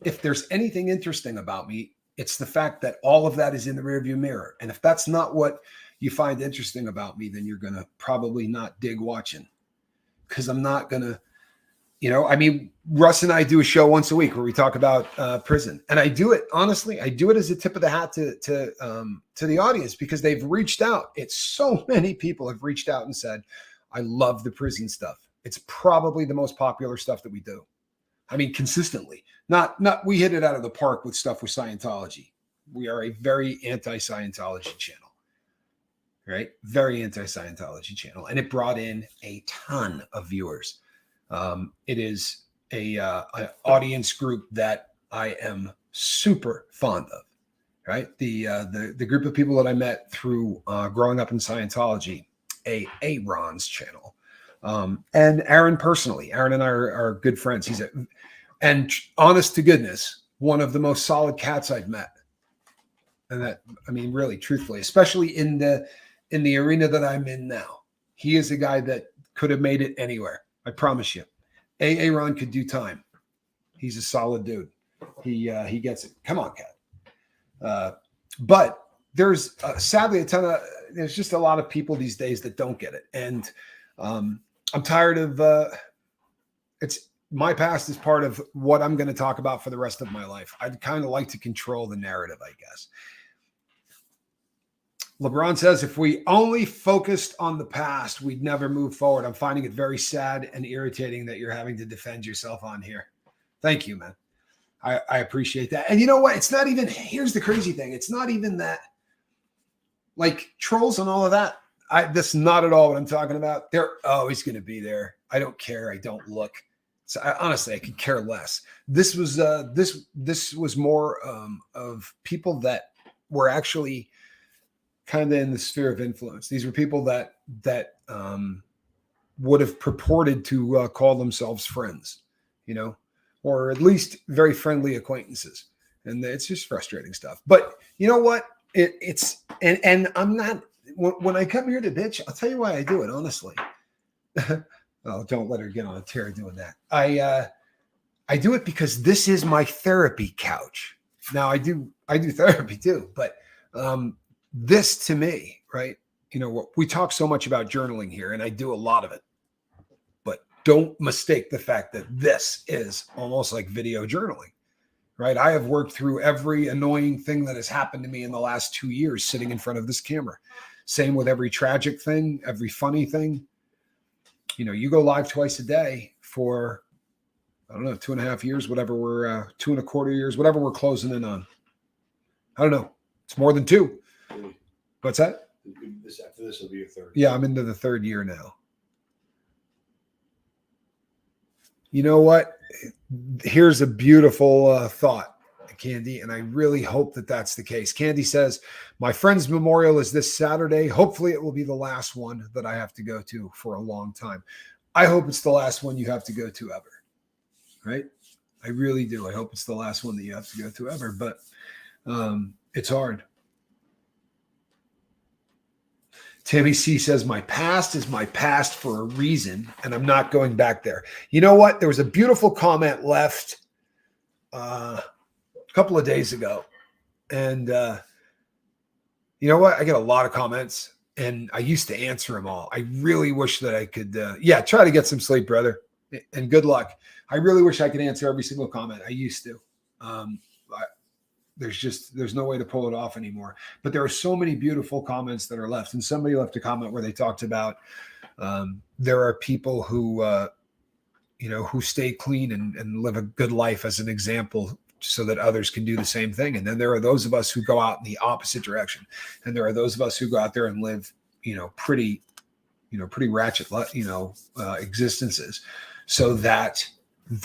If there's anything interesting about me, it's the fact that all of that is in the rearview mirror. And if that's not what you find interesting about me, then you're going to probably not dig watching, because I'm not going to, Russ and I do a show once a week where we talk about prison, and I do it, honestly, I do it as a tip of the hat to the audience because they've reached out. It's so many people have reached out and said, I love the prison stuff. It's probably the most popular stuff that we do. I mean, consistently, not we hit it out of the park with stuff with Scientology. We are a very anti-Scientology channel. Right? Very anti-Scientology channel. And it brought in a ton of viewers. It is an audience group that I am super fond of, right? The group of people that I met through growing up in Scientology, Ron's channel. And Aaron personally. Aaron and I are good friends. And honest to goodness, one of the most solid cats I've met. And that, I mean, really, truthfully, especially in the arena that I'm in now. He is a guy that could have made it anywhere. I promise you. Ron could do time. He's a solid dude. He gets it. Come on, Cat. But there's sadly there's just a lot of people these days that don't get it. And I'm tired of my past is part of what I'm going to talk about for the rest of my life. I'd kind of like to control the narrative, I guess. LeBron says, if we only focused on the past, we'd never move forward. I'm finding it very sad and irritating that you're having to defend yourself on here. Thank you, man. I appreciate that. And you know what? It's not even, here's the crazy thing. It's not even that, like trolls and all of that. That's not at all what I'm talking about. They're always going to be there. I don't care. I don't look. So honestly, I could care less. This was this was more of people that were actually kind of in the sphere of influence. These were people that would have purported to call themselves friends, or at least very friendly acquaintances. And it's just frustrating stuff. But you know what? It's I'm not, when I come here to bitch, I'll tell you why I do it, honestly. Oh, don't let her get on a tear doing that. I do it because this is my therapy couch. Now I do therapy too, but this to me, right? We talk so much about journaling here, and I do a lot of it, but don't mistake the fact that this is almost like video journaling, right? I have worked through every annoying thing that has happened to me in the last 2 years sitting in front of this camera. Same with every tragic thing, every funny thing. You go live twice a day for I don't know, 2.5 years, whatever we're 2.25 years, whatever we're closing in on. I don't know. It's more than 2. Really? What's that? After this will be your 3rd. Yeah, I'm into the 3rd year now. You know what? Here's a beautiful thought, Candy, and I really hope that that's the case. Candy says, my friend's memorial is this Saturday. Hopefully it will be the last one that I have to go to for a long time. I hope it's the last one you have to go to ever, right? I really do. I hope it's the last one that you have to go to ever, but it's hard. Tammy C says, my past is my past for a reason, and I'm not going back there. You know what? There was a beautiful comment left a couple of days ago. And you know what? I get a lot of comments, and I used to answer them all. I really wish that I could, try to get some sleep, brother, and good luck. I really wish I could answer every single comment. I used to. There's no way to pull it off anymore. But there are so many beautiful comments that are left. And somebody left a comment where they talked about there are people who, who stay clean and live a good life as an example so that others can do the same thing. And then there are those of us who go out in the opposite direction. And there are those of us who go out there and live, pretty ratchet, existences so that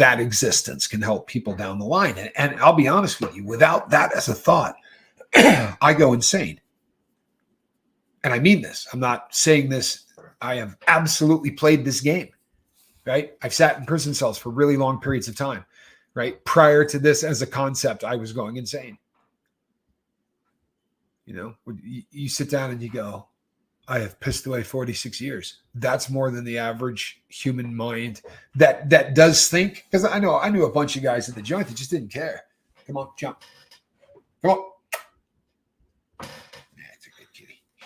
existence can help people down the line. And I'll be honest with you, without that as a thought, I go insane. And I mean this. I'm not saying this. I have absolutely played this game, right? I've sat in prison cells for really long periods of time, right? Prior to this as a concept, I was going insane. You sit down and you go, I have pissed away 46 years. That's more than the average human mind that does think. Because I knew a bunch of guys at the joint that just didn't care. Come on, jump. Come on. That's a good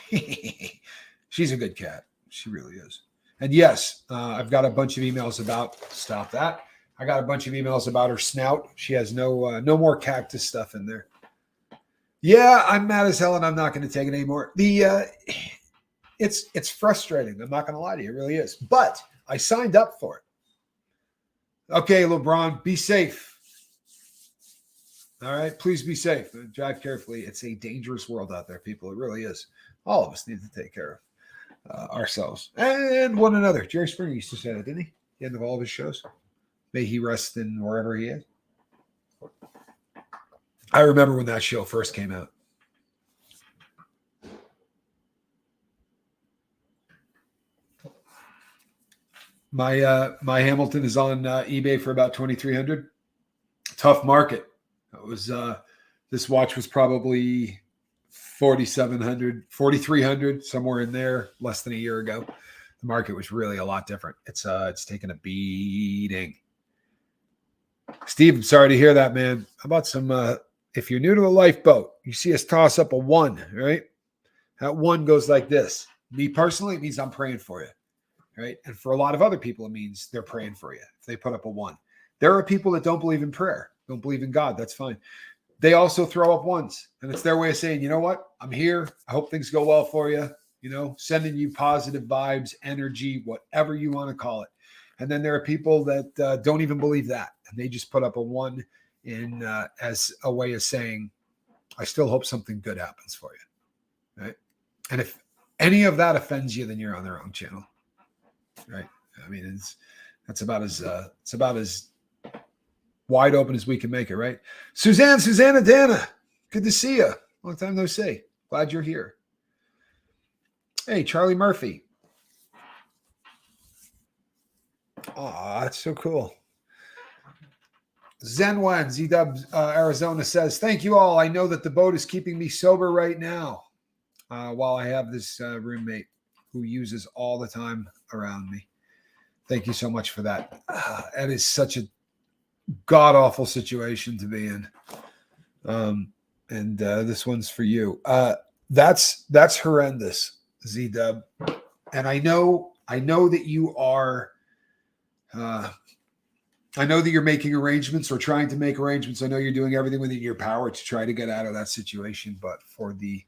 kitty. She's a good cat. She really is. And yes, I've got a bunch of emails about, stop that. I got a bunch of emails about her snout. She has no more cactus stuff in there. Yeah, I'm mad as hell and I'm not going to take it anymore. It's frustrating. I'm not going to lie to you. It really is. But I signed up for it. Okay, LeBron, be safe. All right, please be safe. Drive carefully. It's a dangerous world out there, people. It really is. All of us need to take care of ourselves and one another. Jerry Springer used to say that, didn't he? The end of all of his shows. May he rest in wherever he is. I remember when that show first came out. My Hamilton is on eBay for about $2,300. Tough market. It was this watch was probably $4,700, $4,300, somewhere in there, less than a year ago. The market was really a lot different. It's taken a beating. Steve, I'm sorry to hear that, man. How about some? If you're new to the Lifeboat, you see us toss up a 1, right? That 1 goes like this. Me personally, it means I'm praying for you. Right. And for a lot of other people, it means they're praying for you if they put up a 1. There are people that don't believe in prayer, don't believe in God. That's fine. They also throw up 1s. And it's their way of saying, you know what? I'm here. I hope things go well for you. Sending you positive vibes, energy, whatever you want to call it. And then there are people that don't even believe that. And they just put up a 1 in as a way of saying, I still hope something good happens for you. Right. And if any of that offends you, then you're on the wrong channel. Right. I mean, it's about as wide open as we can make it. Right. Susanna, Dana, good to see you. Long time no see. Glad you're here. Hey, Charlie Murphy. Oh, that's so cool. Zenwan, ZW Arizona says, thank you all. I know that the boat is keeping me sober right now while I have this roommate who uses all the time around me. Thank you so much for that. That is such a god-awful situation to be in. And this one's for you. That's horrendous, Z-Dub. And I know that you are I know that you're making arrangements or trying to make arrangements. I know you're doing everything within your power to try to get out of that situation, but for the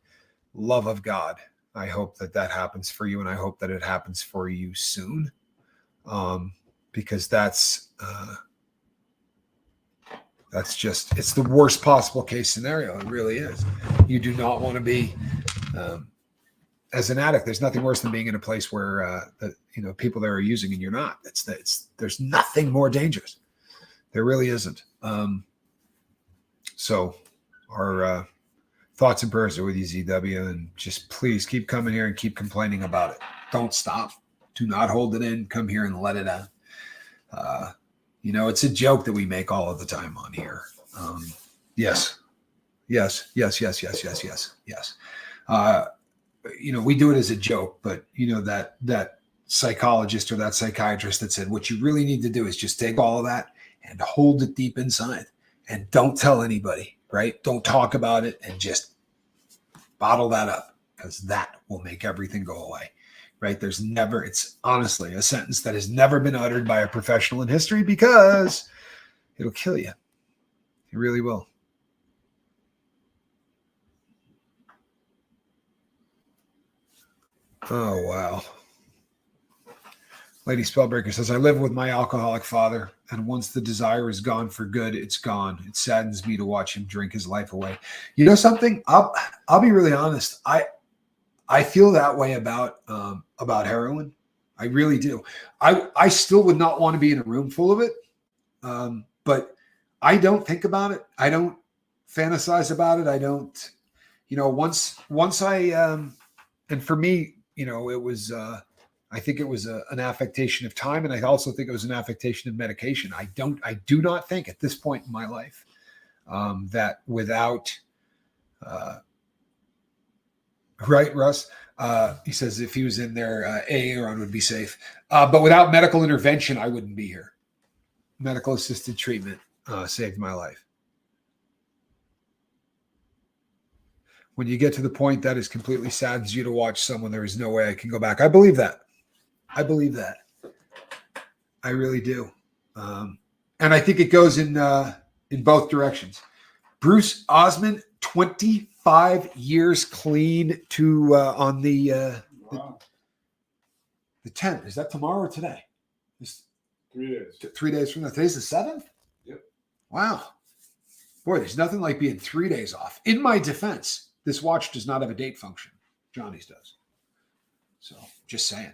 love of God, I hope that happens for you, and I hope that it happens for you soon, because that's It's the worst possible case scenario. It really is. You do not want to be, as an addict, there's nothing worse than being in a place where, people there are using and you're not. There's nothing more dangerous. There really isn't. So our thoughts and prayers are with you, ZW, and just please keep coming here and keep complaining about it. Don't stop. Do not hold it in. Come here and let it out. It's a joke that we make all of the time on here. Yes. We do it as a joke, but that psychologist or that psychiatrist that said, what you really need to do is just take all of that and hold it deep inside and don't tell anybody, right? Don't talk about it and just bottle that up, because that will make everything go away. Right? It's honestly a sentence that has never been uttered by a professional in history, because it'll kill you. It really will. Oh, wow. Lady Spellbreaker says, I live with my alcoholic father, and once the desire is gone for good, it's gone. It saddens me to watch him drink his life away. You know something? I'll be really honest. I feel that way about heroin. I really do. I still would not want to be in a room full of it. But I don't think about it. I don't fantasize about it. I don't, once I, and for me, it was, I think it was an affectation of time. And I also think it was an affectation of medication. I do not think at this point in my life, that without, right, Russ? He says if he was in there, AA run would be safe. But without medical intervention, I wouldn't be here. Medical assisted treatment saved my life. When you get to the point that is completely saddens you to watch someone, there is no way I can go back. I believe that. I really do. And I think it goes in both directions. Bruce Osmond, 25 years clean to on the 10th. Is that tomorrow or today? It's 3 days. 3 days from now. Today's the 7th? Yep. Wow. Boy, there's nothing like being 3 days off. In my defense, this watch does not have a date function. Johnny's does. So just saying.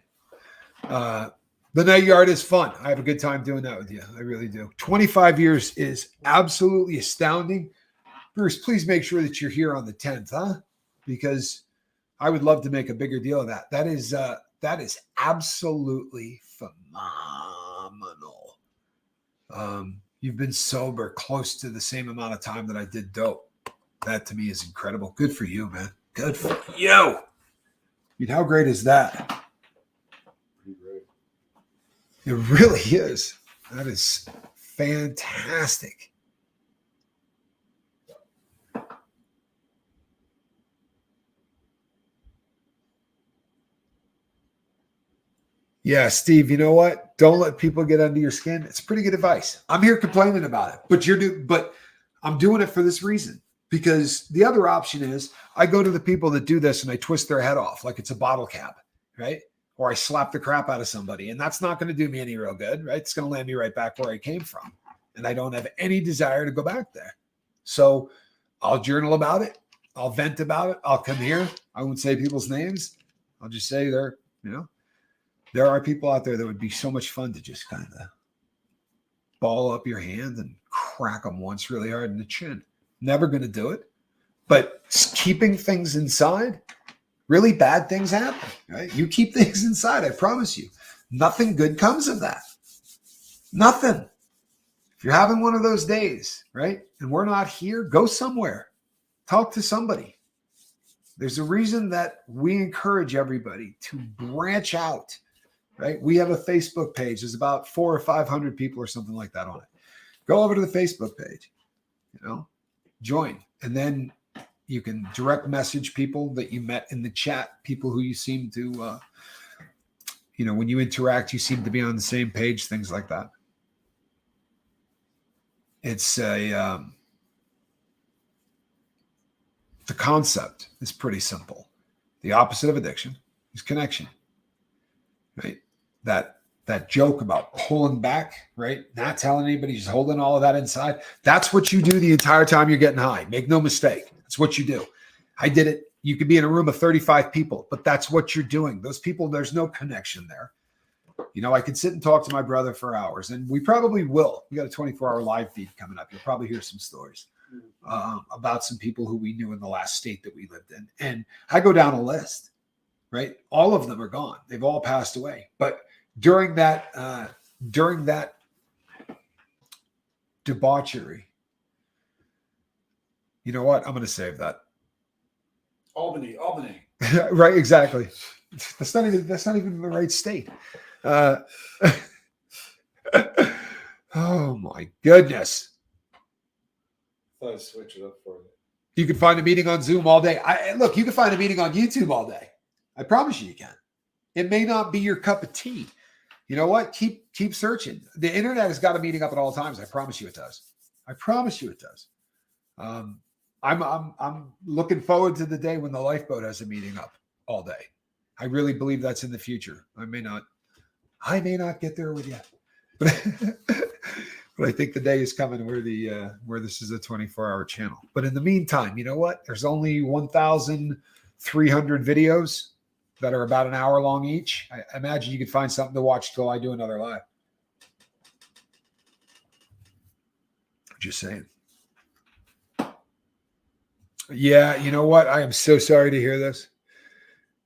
The night yard is fun. I have a good time doing that with you. I really do. 25 years is absolutely astounding. Bruce, please make sure that you're here on the 10th, huh? Because I would love to make a bigger deal of that. That is absolutely phenomenal. You've been sober close to the same amount of time that I did dope. That to me is incredible. Good for you, man. Good for you. Dude, how great is that? Pretty great. It really is. That is fantastic. Yeah, Steve, you know what? Don't let people get under your skin. It's pretty good advice. I'm here complaining about it, but I'm doing it for this reason, because the other option is I go to the people that do this and I twist their head off like it's a bottle cap, right? Or I slap the crap out of somebody, and that's not going to do me any real good, right? It's going to land me right back where I came from. And I don't have any desire to go back there. So I'll journal about it. I'll vent about it. I'll come here. I won't say people's names. I'll just say there are people out there that would be so much fun to just kind of ball up your hand and crack them once really hard in the chin. Never going to do it. But keeping things inside, really bad things happen, right? You keep things inside, I promise you. Nothing good comes of that. Nothing. If you're having one of those days, right, and we're not here, go somewhere. Talk to somebody. There's a reason that we encourage everybody to branch out. Right? We have a Facebook page. There's about 400 or 500 people or something like that on it. Go over to the Facebook page, join. And then you can direct message people that you met in the chat, people who you seem to, when you interact, you seem to be on the same page, things like that. It's the concept is pretty simple. The opposite of addiction is connection, right? That that joke about pulling back, right? Not telling anybody, just holding all of that inside. That's what you do the entire time you're getting high. Make no mistake. That's what you do. I did it. You could be in a room of 35 people, but that's what you're doing. Those people, there's no connection there. You know, I could sit and talk to my brother for hours, and we probably will. We got a 24-hour live feed coming up. You'll probably hear some stories about some people who we knew in the last state that we lived in. And I go down a list, right? All of them are gone. They've all passed away. But during that debauchery, you know what? I'm going to save that. Albany. Right, exactly. That's not even the right state. Oh my goodness. I thought I'd switch it up for you. You can find a meeting on Zoom all day. Look, you can find a meeting on YouTube all day. I promise you can. It may not be your cup of tea. You know what? Keep searching. The internet has got a meeting up at all times. I promise you it does. I promise you it does. I'm looking forward to the day when the Lifeboat has a meeting up all day. I really believe that's in the future. I may not get there with you, but I think the day is coming where this is a 24-hour channel. But in the meantime, you know what? There's only 1,300 videos that are about an hour long each. I imagine you could find something to watch till I do another live. Just saying. Yeah, you know what? I am so sorry to hear this.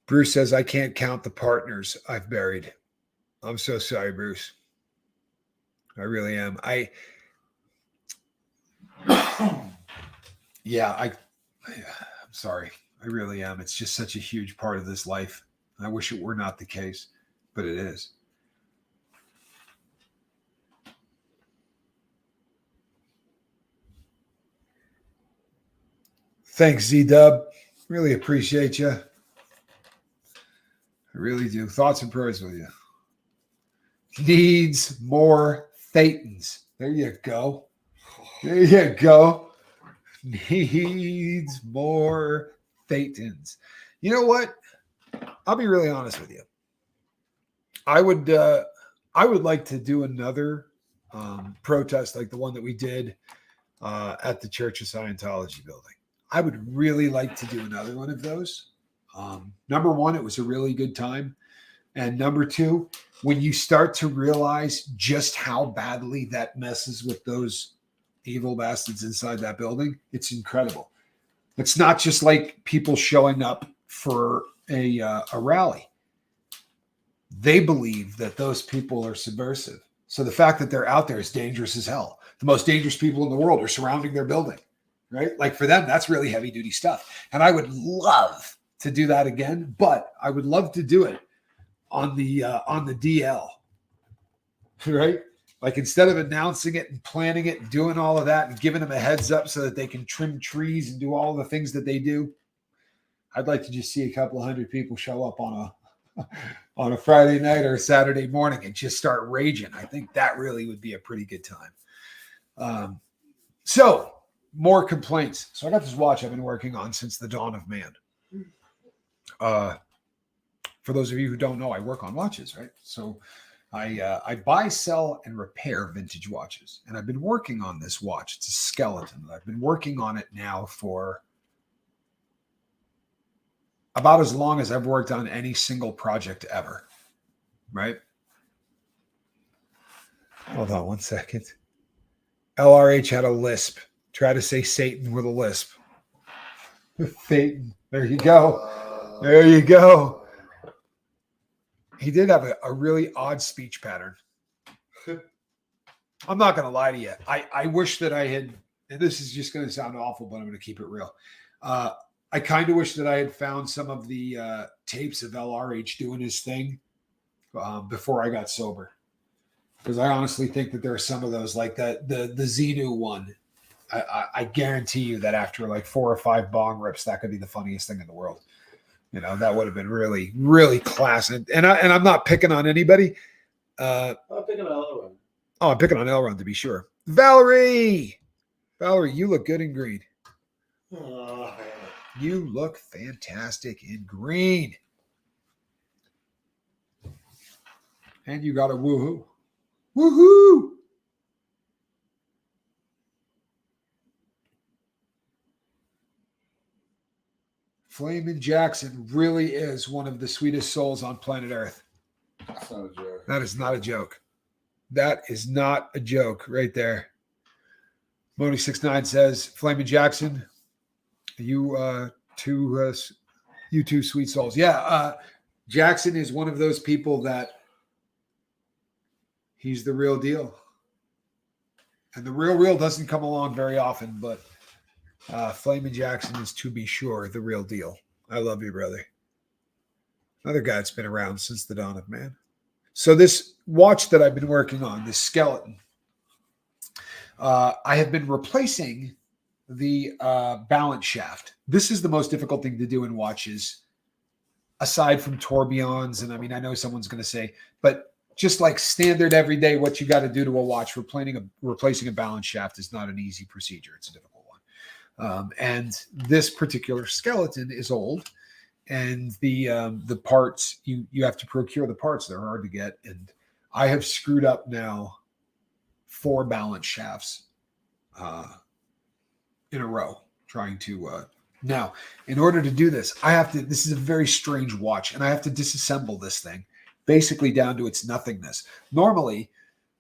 Bruce says, I can't count the partners I've buried. I'm so sorry, Bruce. I really am. I'm sorry. I really am. It's just such a huge part of this life. I wish it were not the case, but it is. Thanks, Z-Dub. Really appreciate you. I really do. Thoughts and prayers with you. Needs more Thetans. There you go. There you go. Needs more Thetans. You know what? I'll be really honest with you. I would like to do another protest like the one that we did at the Church of Scientology building. I would really like to do another one of those. Number one, it was a really good time. And number two, when you start to realize just how badly that messes with those evil bastards inside that building, it's incredible. It's not just like people showing up for a rally. They believe that those people are subversive. So the fact that they're out there is dangerous as hell. The most dangerous people in the world are surrounding their building, right? Like for them, that's really heavy duty stuff. And I would love to do that again, but I would love to do it on the DL, right? Like instead of announcing it and planning it and doing all of that and giving them a heads up so that they can trim trees and do all the things that they do, I'd like to just see a couple of hundred people show up on a Friday night or a Saturday morning and just start raging. I think that really would be a pretty good time. So more complaints. So I got this watch I've been working on since the dawn of man. For those of you who don't know, I work on watches, right? So I buy, sell, and repair vintage watches. And I've been working on this watch. It's a skeleton. I've been working on it now for about as long as I've worked on any single project ever, right? Hold on one second. LRH had a lisp. Try to say Satan with a lisp. Satan. There you go. There you go. He did have a really odd speech pattern. I'm not going to lie to you. I wish that I had, and this is just going to sound awful, but I'm going to keep it real. I kind of wish that I had found some of the tapes of LRH doing his thing before I got sober. Because I honestly think that there are some of those, like the Xenu one. I guarantee you that after like 4 or 5 bong rips, that could be the funniest thing in the world. You know, that would have been really, really classic. And I'm not picking on anybody. I'm picking on Elrond. Oh, I'm picking on Elrond to be sure. Valerie, you look good in green. You look fantastic in green. And you got a woohoo. Woohoo! Flamin' Jackson really is one of the sweetest souls on planet Earth. That's not a joke. That is not a joke. That is not a joke right there. Moni69 says, Flamin' Jackson, you two sweet souls. Yeah, Jackson is one of those people that he's the real deal. And the real doesn't come along very often, but Flamin' Jackson is, to be sure, the real deal. I love you, brother. Another guy that's been around since the dawn of man. So this watch that I've been working on, this skeleton, I have been replacing the balance shaft. This is the most difficult thing to do in watches, aside from tourbillons. And I mean, I know someone's going to say, but just like standard every day, what you got to do to a watch, replacing a balance shaft is not an easy procedure. It's a difficult one. And this particular skeleton is old. And the parts, you have to procure the parts. They're hard to get. And I have screwed up now 4 balance shafts in a row trying to now, in order to do this, this is a very strange watch, and I have to disassemble this thing basically down to its nothingness. Normally,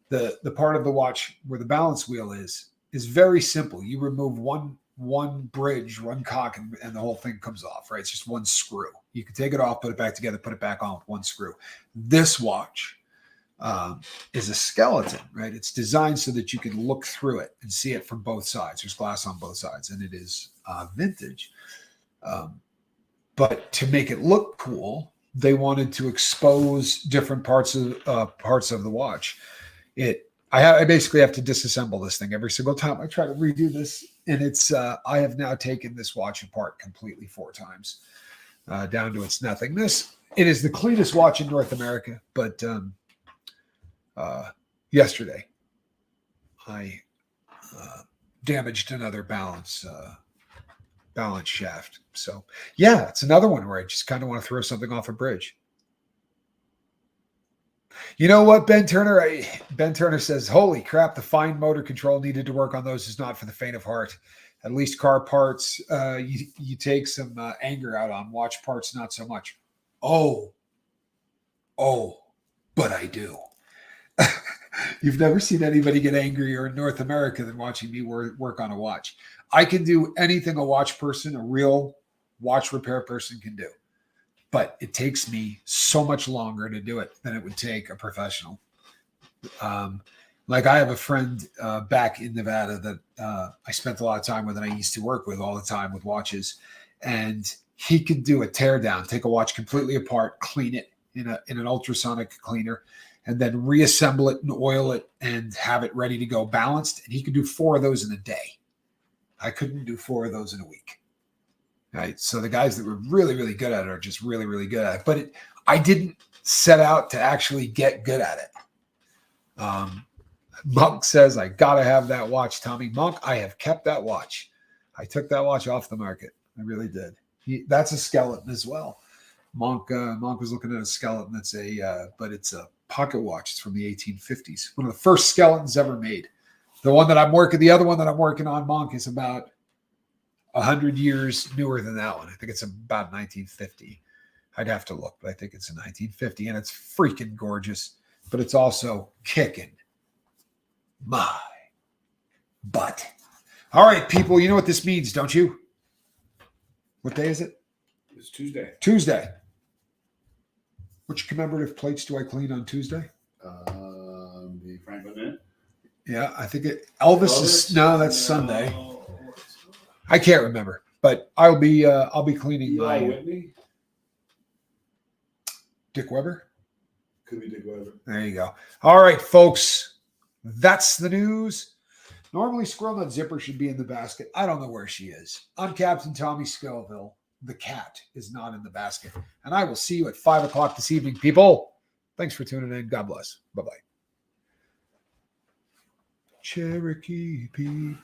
the part of the watch where the balance wheel is very simple. You remove one bridge, one cock, and the whole thing comes off, right? It's just one screw. You can take it off, put it back together, put it back on with one screw. This watch is a skeleton, right? It's designed so that you can look through it and see it from both sides. There's glass on both sides, and it is vintage. But to make it look cool, they wanted to expose different parts of the watch. I basically have to disassemble this thing every single time I try to redo this, and it's I have now taken this watch apart completely 4 times, down to its nothingness. It is the cleanest watch in North America, but yesterday I damaged another balance shaft. So yeah, it's another one where I just kind of want to throw something off a bridge. You know what, Ben Turner? Ben Turner says, holy crap, the fine motor control needed to work on those is not for the faint of heart. At least car parts, you take some anger out on. Watch parts, not so much. Oh, but I do. You've never seen anybody get angrier in North America than watching me work on a watch. I can do anything a watch person, a real watch repair person can do. But it takes me so much longer to do it than it would take a professional. Like I have a friend back in Nevada that I spent a lot of time with and I used to work with all the time with watches. And he could do a tear down, take a watch completely apart, clean it in an ultrasonic cleaner, and then reassemble it and oil it and have it ready to go balanced. And he could do 4 of those in a day. I couldn't do 4 of those in a week. Right. So the guys that were really, really good at it are just really, really good at it. But I didn't set out to actually get good at it. Monk says, I got to have that watch, Tommy. Monk, I have kept that watch. I took that watch off the market. I really did. That's a skeleton as well. Monk was looking at a skeleton but it's a pocket watch. It's from the 1850s. One of the first skeletons ever made. The other one that I'm working on, Monk, is about 100 years newer than that one. I think it's about 1950. I'd have to look, but I think it's in 1950, and it's freaking gorgeous. But it's also kicking my butt. All right, people, you know what this means, don't you? What day is it? It's Tuesday. Tuesday. Which commemorative plates do I clean on Tuesday? The Franklin Mint. Yeah, I think Elvis is. No, that's Sunday. I can't remember, but I'll be cleaning Eli my Whitney. Dick Weber. Could be Dick Weber. There you go. All right, folks, that's the news. Normally, Squirrel Nut Zipper should be in the basket. I don't know where she is. I'm Captain Tommy Scoville. The cat is not in the basket, and I will see you at 5:00 this evening, people. Thanks for tuning in. God bless. Bye bye. Cherokee people.